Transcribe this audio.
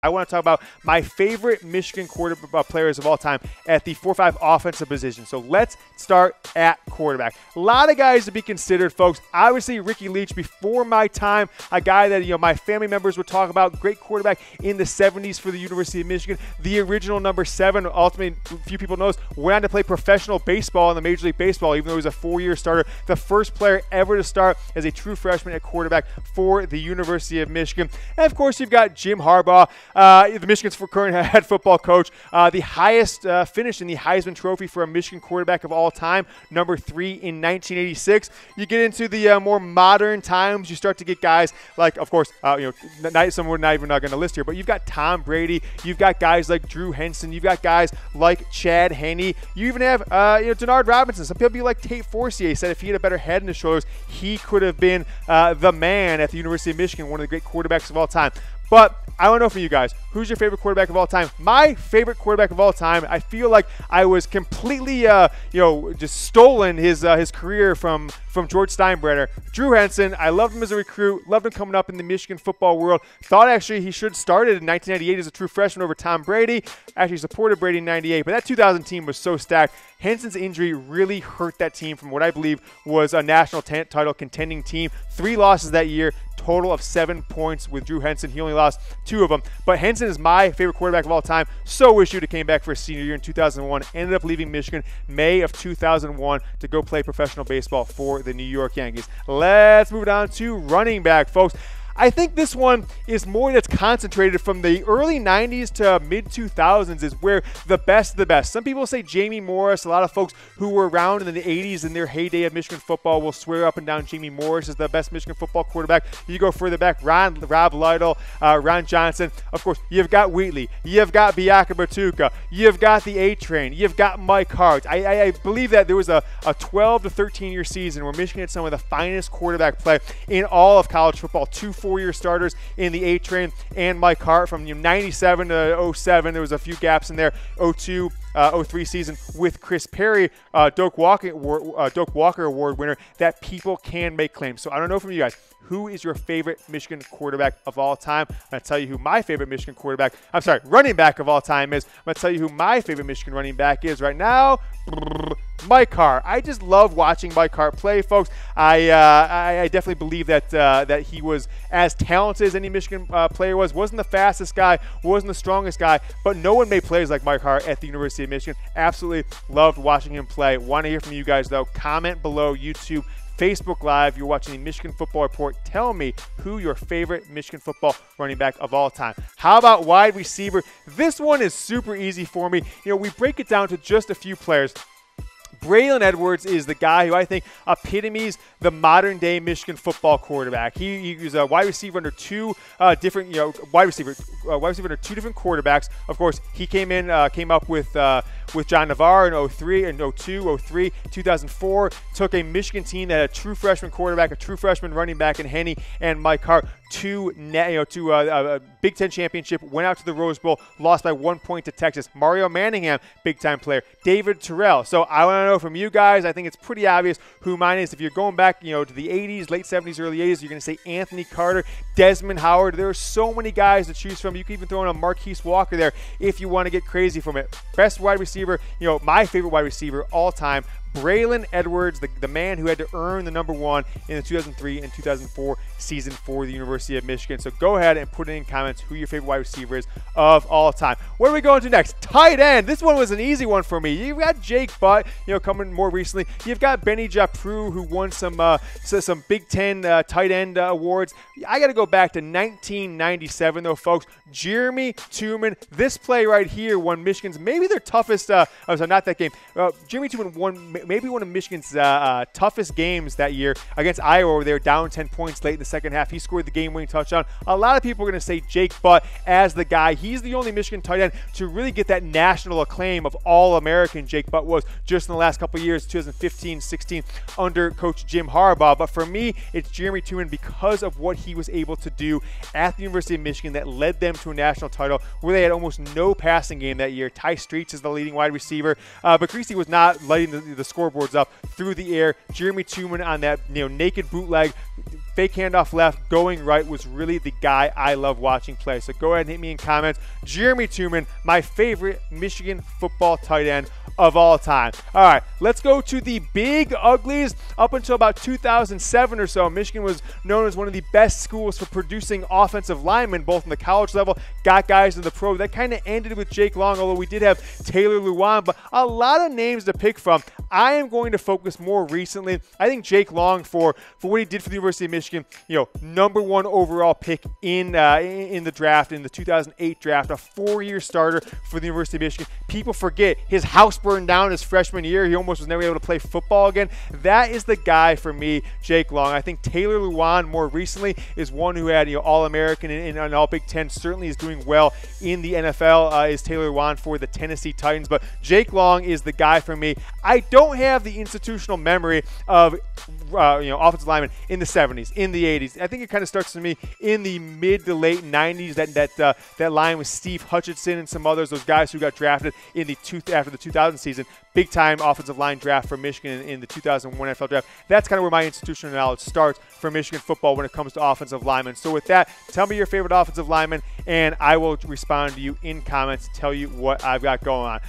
I want to talk about my favorite Michigan quarterback players of all time at the 4-5 offensive position. So let's start at quarterback. A lot of guys to be considered, folks. Obviously, Ricky Leach, before my time, a guy that my family members would talk about. Great quarterback in the 70s for the University of Michigan. The original number 7. Ultimately, few people know, went on to play professional baseball in the Major League Baseball, even though he was a 4-year starter. The first player ever to start as a true freshman at quarterback for the University of Michigan. And of course, you've got Jim Harbaugh, the Michigan's current head football coach, the highest finish in the Heisman Trophy for a Michigan quarterback of all time, number 3 in 1986. You get into the more modern times, you start to get guys like, of course, some we're not even going to list here, but you've got Tom Brady, you've got guys like Drew Henson, you've got guys like Chad Henne, you even have Denard Robinson. Some people like Tate Forcier said if he had a better head and his shoulders, he could have been the man at the University of Michigan, one of the great quarterbacks of all time. But I want to know from you guys, who's your favorite quarterback of all time? My favorite quarterback of all time, I feel like I was completely, just stolen his career from George Steinbrenner. Drew Henson, I loved him as a recruit, loved him coming up in the Michigan football world. Thought actually he should have started in 1998 as a true freshman over Tom Brady. Actually supported Brady in 98, but that 2000 team was so stacked. Henson's injury really hurt that team from what I believe was a national title contending team. 3 losses that year. Total of 7 points with Drew Henson. He only lost 2 of them. But Henson is my favorite quarterback of all time. So wish he came back for his senior year in 2001. Ended up leaving Michigan May of 2001 to go play professional baseball for the New York Yankees. Let's move on to running back, folks. I think this one is more that's concentrated from the early 90s to mid-2000s is where the best of the best. Some people say Jamie Morris. A lot of folks who were around in the 80s in their heyday of Michigan football will swear up and down Jamie Morris is the best Michigan football quarterback. You go further back, Rob Lytle, Ron Johnson. Of course, you've got Wheatley. You've got Biaka Batuka. You've got the A-Train. You've got Mike Hart. I believe that there was a 12 to 13-year season where Michigan had some of the finest quarterback play in all of college football. 2 4-year starters in the A-Train and Mike Hart from 97 to 07. There was a few gaps in there. 02, 03 season with Chris Perry, Doak Walker Award winner, that people can make claims. So I don't know from you guys, who is your favorite Michigan quarterback of all time? I'm going to tell you who my favorite running back of all time is. I'm going to tell you who my favorite Michigan running back is right now. Mike Hart. I just love watching Mike Hart play, folks. I definitely believe that he was as talented as any Michigan player was. Wasn't the fastest guy, wasn't the strongest guy, but no one made plays like Mike Hart at the University of Michigan. Absolutely loved watching him play. Want to hear from you guys, though. Comment below, YouTube, Facebook Live. You're watching the Michigan Football Report. Tell me who your favorite Michigan football running back of all time. How about wide receiver? This one is super easy for me. We break it down to just a few players. Braylon Edwards is the guy who I think epitomes the modern-day Michigan football quarterback. He was a wide receiver under 2 different, wide receiver under 2 different quarterbacks. Of course, he came up with John Navarre in 03 and 02, 03, 2004. Took a Michigan team that had a true freshman quarterback, a true freshman running back in Henne and Mike Hart to a Big Ten championship. Went out to the Rose Bowl, lost by 1 point to Texas. Mario Manningham, big-time player. David Terrell. So I want to know from you guys. I think it's pretty obvious who mine is. If you're going back, to the 80s, late 70s, early 80s, you're going to say Anthony Carter, Desmond Howard. There are so many guys to choose from. You can even throw in a Marquise Walker there if you want to get crazy from it. Best wide receiver, my favorite wide receiver all time, Braylon Edwards, the man who had to earn the number 1 in the 2003 and 2004 season for the University of Michigan. So go ahead and put it in comments who your favorite wide receiver is of all time. Where are we going to next? Tight end. This one was an easy one for me. You've got Jake Butt, coming more recently. You've got Benny Japrou, who won some Big Ten tight end awards. I got to go back to 1997, though, folks. Jeremy Tooman. This play right here won Michigan's maybe their toughest. Not that game. Jeremy Tooman won maybe one of Michigan's toughest games that year against Iowa, where they were down 10 points late in the second half. He scored the game-winning touchdown. A lot of people are going to say Jake Butt as the guy. He's the only Michigan tight end to really get that national acclaim of All-American. Jake Butt was just in the last couple of years, 2015, 16, under Coach Jim Harbaugh. But for me, it's Jeremy Tooman because of what he was able to do at the University of Michigan that led them to a national title where they had almost no passing game that year. Ty Streets is the leading wide receiver, but Creasy was not lighting the scoreboards up through the air. Jeremy Tooman on that naked bootleg fake handoff left, going right was really the guy I love watching play. So go ahead and hit me in comments. Jeremy Tuman, my favorite Michigan football tight end of all time. All right, let's go to the big uglies. Up until about 2007 or so, Michigan was known as one of the best schools for producing offensive linemen, both in the college level, got guys in the pro. That kind of ended with Jake Long, although we did have Taylor Lewan, but a lot of names to pick from. I am going to focus more recently. I think Jake Long, for what he did for the University of Michigan, #1 overall pick in the draft, in the 2008 draft, a 4-year starter for the University of Michigan. People forget his house burned down his freshman year. He almost was never able to play football again. That is the guy for me, Jake Long. I think Taylor Lewan more recently is one who had All-American and All Big Ten. Certainly is doing well in the NFL. Is Taylor Lewan for the Tennessee Titans, but Jake Long is the guy for me. I don't have the institutional memory of offensive linemen in the 70s, in the 80s. I think it kind of starts to me in the mid to late 90s. That line with Steve Hutchinson and some others, those guys who got drafted in after the 2000 season. Big time offensive line draft for Michigan in the 2001 NFL draft. That's kind of where my institutional knowledge starts for Michigan football when it comes to offensive linemen. So with that, tell me your favorite offensive lineman, and I will respond to you in comments, tell you what I've got going on.